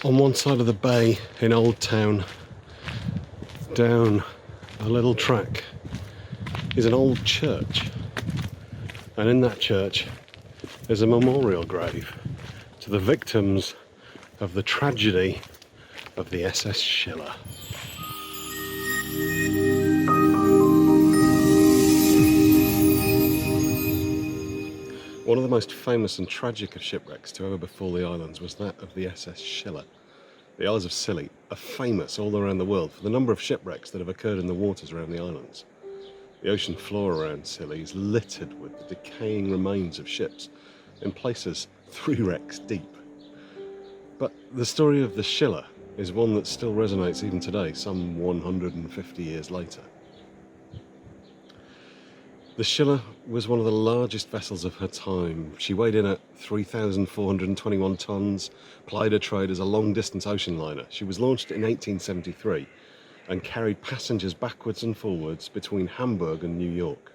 On one side of the bay in Old Town, down a little track, is an old church. And in that church is a memorial grave to the victims of the tragedy of the SS Schiller. One of the most famous and tragic of shipwrecks to ever befall the islands was that of the SS Schiller. The Isles of Scilly are famous all around the world for the number of shipwrecks that have occurred in the waters around the islands. The ocean floor around Scilly is littered with the decaying remains of ships, in places 3 wrecks deep. But the story of the Schiller is one that still resonates even today, some 150 years later. The Schiller was one of the largest vessels of her time. She weighed in at 3,421 tons, plied her trade as a long-distance ocean liner. She was launched in 1873 and carried passengers backwards and forwards between Hamburg and New York.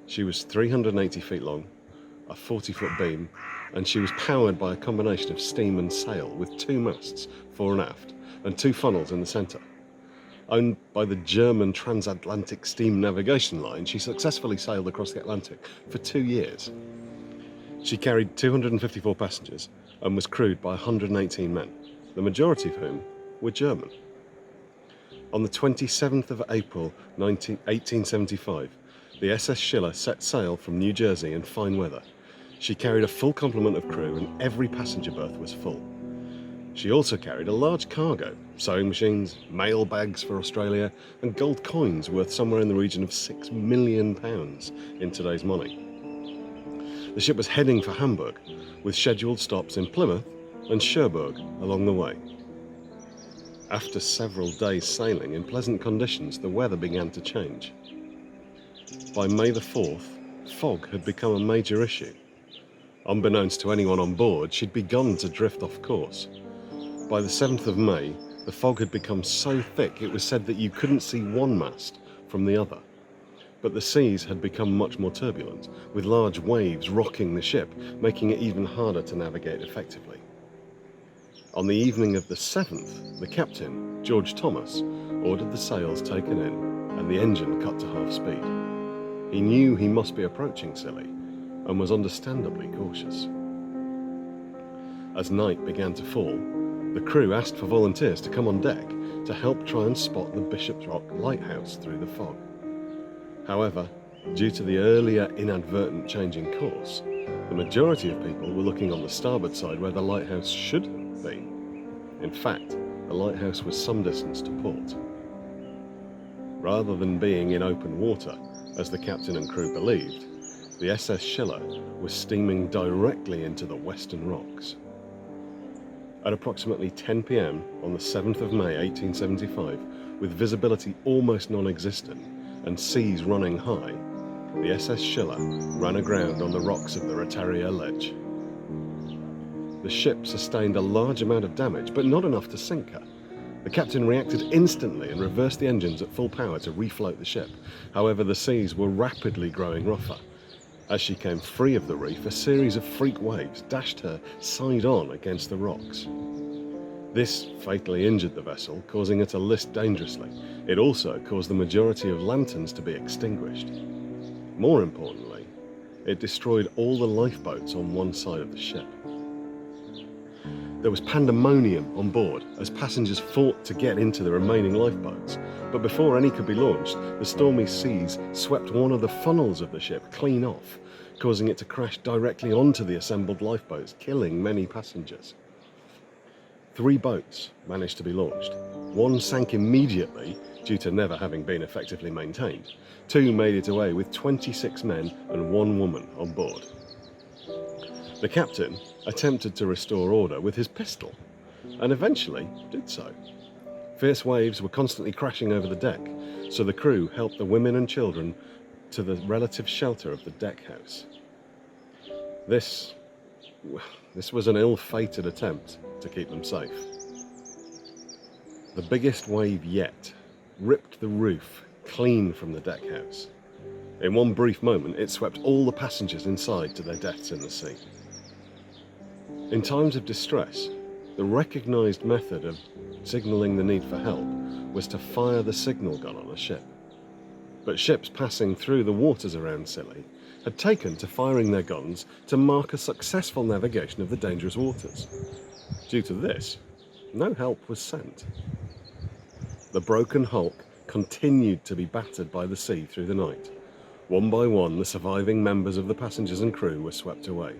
She was 380 feet long, a 40-foot beam, and she was powered by a combination of steam and sail with 2 masts, fore and aft, and 2 funnels in the centre. Owned by the German transatlantic steam navigation line, she successfully sailed across the Atlantic for 2 years. She carried 254 passengers and was crewed by 118 men, the majority of whom were German. On the 27th of April 1875, the SS Schiller set sail from New Jersey in fine weather. She carried a full complement of crew and every passenger berth was full. She also carried a large cargo, sewing machines, mail bags for Australia, and gold coins worth somewhere in the region of £6 million in today's money. The ship was heading for Hamburg, with scheduled stops in Plymouth and Cherbourg along the way. After several days sailing in pleasant conditions, the weather began to change. By May the 4th, fog had become a major issue. Unbeknownst to anyone on board, she'd begun to drift off course. By the 7th of May, the fog had become so thick it was said that you couldn't see one mast from the other. But the seas had become much more turbulent, with large waves rocking the ship, making it even harder to navigate effectively. On the evening of the 7th, the captain, George Thomas, ordered the sails taken in and the engine cut to half speed. He knew he must be approaching Scilly and was understandably cautious. As night began to fall, the crew asked for volunteers to come on deck to help try and spot the Bishop's Rock lighthouse through the fog. However, due to the earlier inadvertent change in course, the majority of people were looking on the starboard side where the lighthouse should have been. In fact, the lighthouse was some distance to port. Rather than being in open water, as the captain and crew believed, the SS Schiller was steaming directly into the western rocks. At approximately 10 p.m. on the 7th of May 1875, with visibility almost non-existent and seas running high, the SS Schiller ran aground on the rocks of the Retaria Ledge. The ship sustained a large amount of damage, but not enough to sink her. The captain reacted instantly and reversed the engines at full power to refloat the ship. However, the seas were rapidly growing rougher. As she came free of the reef, a series of freak waves dashed her side-on against the rocks. This fatally injured the vessel, causing her to list dangerously. It also caused the majority of lanterns to be extinguished. More importantly, it destroyed all the lifeboats on one side of the ship. There was pandemonium on board as passengers fought to get into the remaining lifeboats, but before any could be launched, the stormy seas swept one of the funnels of the ship clean off, causing it to crash directly onto the assembled lifeboats, killing many passengers. 3 boats managed to be launched. 1 sank immediately due to never having been effectively maintained. 2 made it away with 26 men and 1 woman on board. The captain attempted to restore order with his pistol, and eventually did so. Fierce waves were constantly crashing over the deck, so the crew helped the women and children to the relative shelter of the deck house. This was an ill-fated attempt to keep them safe. The biggest wave yet ripped the roof clean from the deck house. In one brief moment, it swept all the passengers inside to their deaths in the sea. In times of distress, The recognised method of signalling the need for help was to fire the signal gun on a ship. But ships passing through the waters around Scilly had taken to firing their guns to mark a successful navigation of the dangerous waters. Due to this, no help was sent. The broken hulk continued to be battered by the sea through the night. One by one, the surviving members of the passengers and crew were swept away.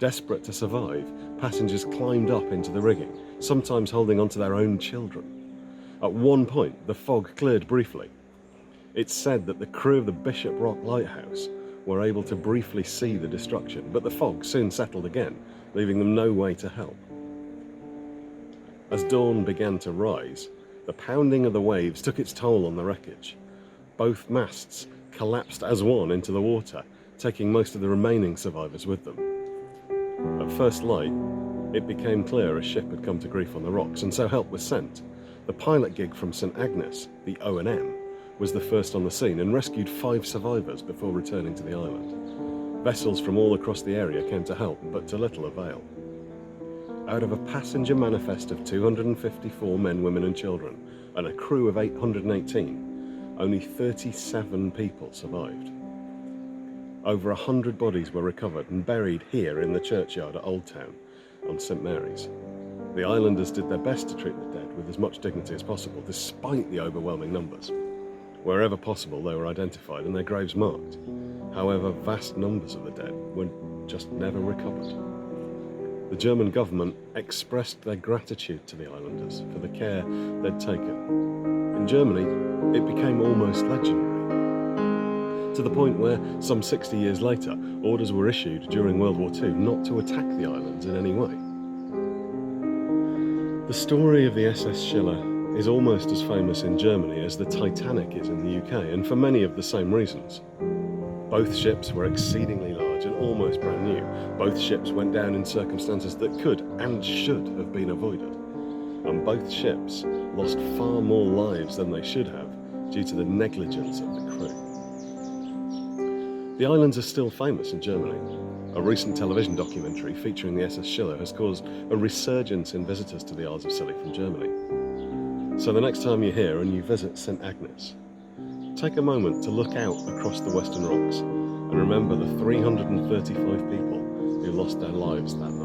Desperate to survive, passengers climbed up into the rigging, sometimes holding onto their own children. At one point, the fog cleared briefly. It's said that the crew of the Bishop Rock Lighthouse were able to briefly see the destruction, but the fog soon settled again, leaving them no way to help. As dawn began to rise, the pounding of the waves took its toll on the wreckage. Both masts collapsed as one into the water, taking most of the remaining survivors with them. At first light, it became clear a ship had come to grief on the rocks, and so help was sent. The pilot gig from St Agnes, the O&M, was the first on the scene and rescued 5 survivors before returning to the island. Vessels from all across the area came to help, but to little avail. Out of a passenger manifest of 254 men, women and children, and a crew of 818, only 37 people survived. Over 100 bodies were recovered and buried here in the churchyard at Old Town on St Mary's. The islanders did their best to treat the dead with as much dignity as possible, despite the overwhelming numbers. Wherever possible, they were identified and their graves marked. However, vast numbers of the dead were just never recovered. The German government expressed their gratitude to the islanders for the care they'd taken. In Germany, it became almost legendary, to the point where, some 60 years later, orders were issued during World War II not to attack the islands in any way. The story of the SS Schiller is almost as famous in Germany as the Titanic is in the UK, and for many of the same reasons. Both ships were exceedingly large and almost brand new. Both ships went down in circumstances that could and should have been avoided. And both ships lost far more lives than they should have due to the negligence of the crew. The islands are still famous in Germany. A recent television documentary featuring the SS Schiller has caused a resurgence in visitors to the Isles of Scilly from Germany. So the next time you're here and you visit St Agnes, take a moment to look out across the Western Rocks and remember the 335 people who lost their lives that night.